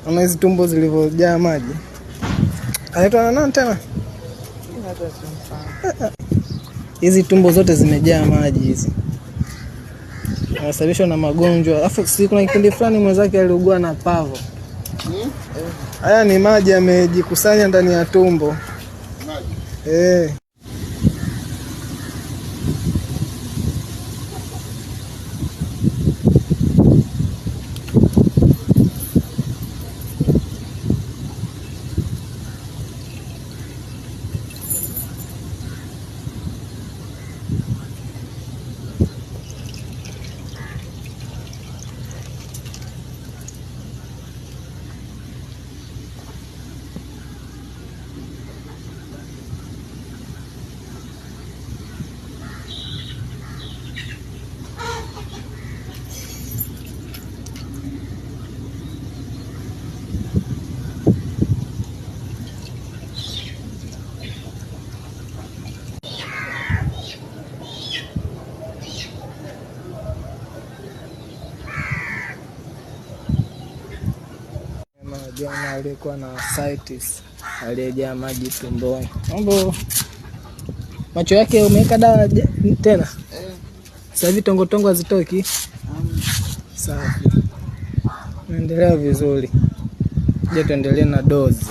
Ona hizi tumbo zilivyojaa maji. Anaitwa nani tena? Hizi tumbo zote zimejaa maji hizi. Anasababishwa na magonjwa. Alafu si kuna kipindi fulani mwenzake aliugua na pavo. Haya ni maji yamejikusanya ndani ya tumbo. Maji. Jana alikuwa na ascites, aliyejaa maji tumboni. Mambo macho yake umeweka dawa tena? Sasa hivi tongo hazitoki. Safi. Naendelea vizuri. Je, tuendelee na dozi.